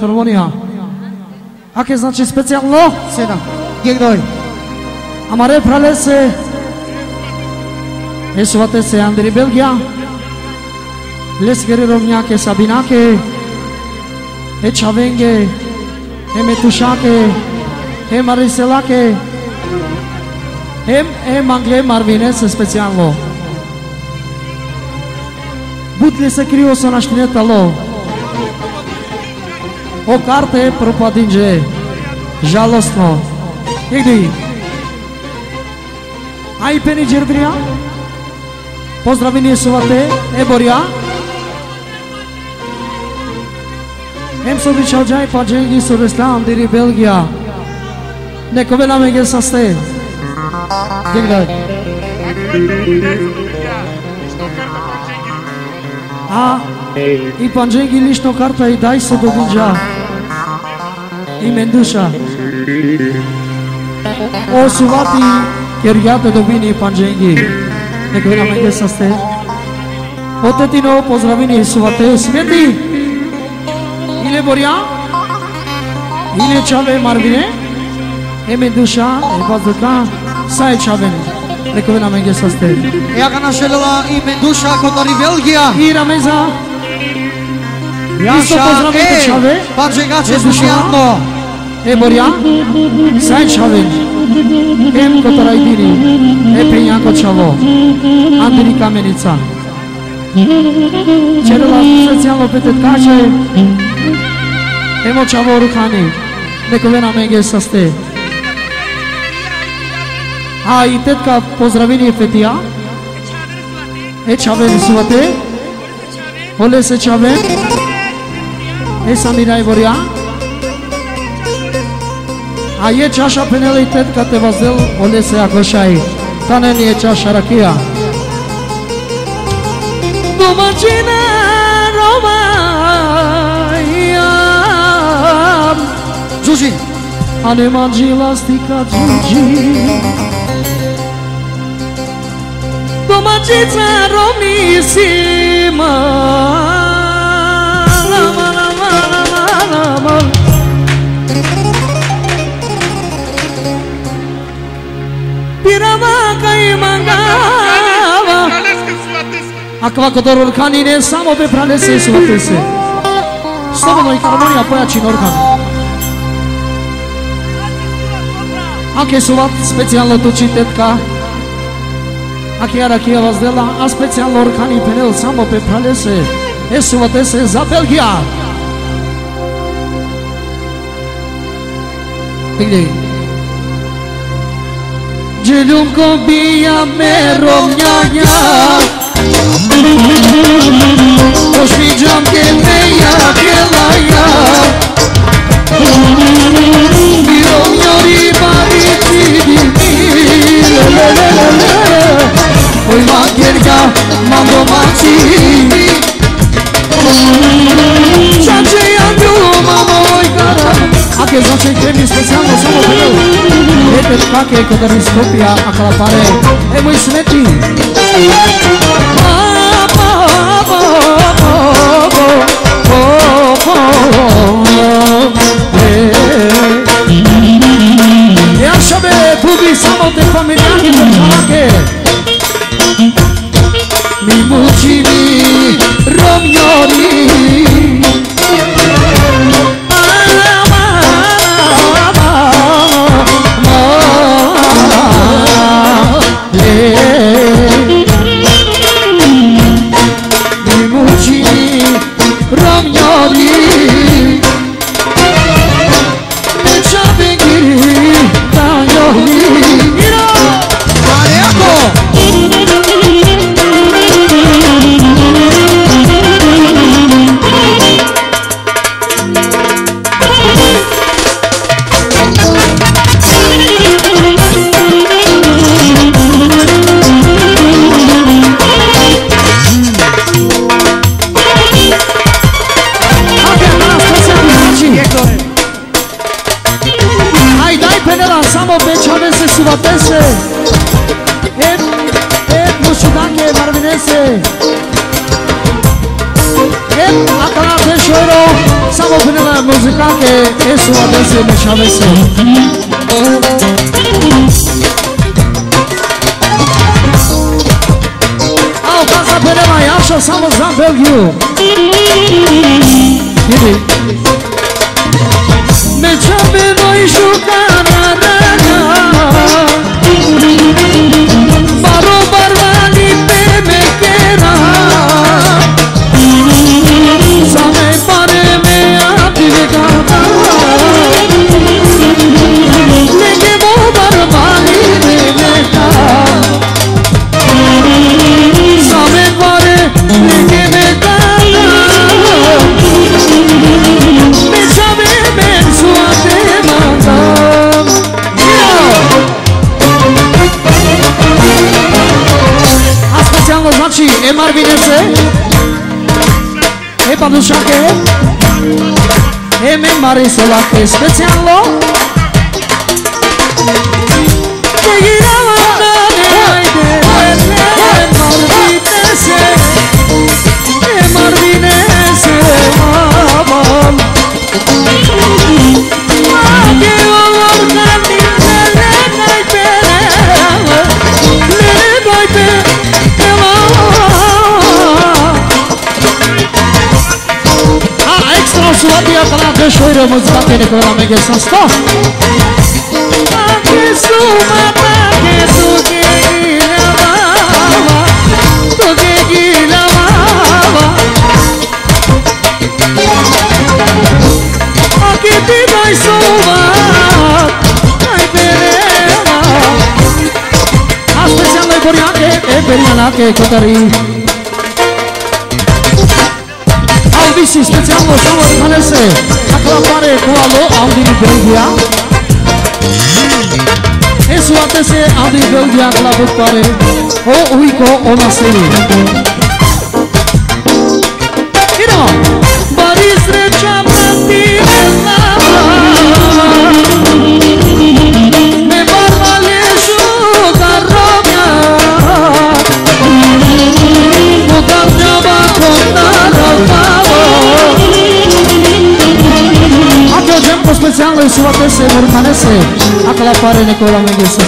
Filharmonia. Aké znači specijalno? 7. Gdje Amare pralese. Esuvate se Andri Belgia. Les Guerrero-Mňake Sabinake. Chavenge. Metušake. Mariselake. Mangle Marvinese specijalno. Budli se krivo sa naštinetalo. O karte propadinže. Žalostno. Igdi. Aj peni Džerdrija. Pozdravini suvate. Eborja. Sobi Čauđaj pa Džengi su Reslam diri Belgija. Neko ve nam je saste. Gdje A i pan Džengi lično karta i daj se do Vinđa. I Menduša. O suvati kjerjate do Vini pan Džengi. Neko ve nam je saste. Otetino pozdravini suvate smjeti. Ile Borja, ile Čave Marvine, Menduša, Bazduka, Saj Čaven. Neko ve nam je saste. Jaka našeljela i Menduša kod Ari Belgija. I Rameza. Isto pozdravite Čave. Panđengače slušijatno. Borja, Saj Čaven. Kod Rajdini, Penjanko Čavo. Andri Kamenica. Čerela specijalno petet kaže. Čavo Ruhani, neko ve nam je saste. A i tetka pozdravini Fetija. Čave suvate. Ole se Čave. Samira i Borja. A je čaša penele i tetka te vazdel. Ole se Akošaj. Tane nije čaša rakija. Domaćine Roma. Đuđi. A ne manđi lastika Đuđi. Domaćica Romni sima. Lama, lama, lama, lama. Piramaka i mangava. A kvako dobro orkani ne samo be pralese i suvate se. Slobodno i harmonija pojači orkan. Anche suvat specijalno tuči tetka. Aki Arakija vazdela, a specijalno orkani penel samo pe pralese. Suvate se za Belgija. Gdje? Dželjumko bija me rovnjanja. Pošviđam ke meja bjelaja. I rovnjori bariti divni. Oj magerga, mam domaći. Čanče ja nju, mamo oj kara. Ake značaj kremi specijalno samo bilo. Ete kake kada mi skopija akalapare. Moj smeti. Jašabe, pubi samo te familijaki državake. Mi mučini romjori. Mi mučini romjori. acala de șoiro, samo până la muzica că esu adese me șavese. Au casa până la Iașa, samo zan Belgiu. Gidi. Me čabe noi jucana rana, baro barvani pe mekera, same pare me apile gata, lege bo barvani pe meka, same pare lege me gata, me čabe me suate mandam. A specijalno znači Marvinese, Padušake, me Marisolake, specijalno Marvinese, aman Suatia para de șoiră muzica pe Nicola Meghesa sta. Ake sumata ke tu ke gila mama, tu ke gila mama. Ake ti dai sumat, ai perema. A specijalno je Borjake, Berjanake, Kotari. Visi specijalno samo Hanese, aclamare cu alo Audi Belgia. Esu atese Audi Belgia la buttare o uico o naseri. Ino, Baris recea mantine la me barba leșu caromia, cu cargeaba contara specijalno su atese Mormanese, acala pare Nicola Meghesa.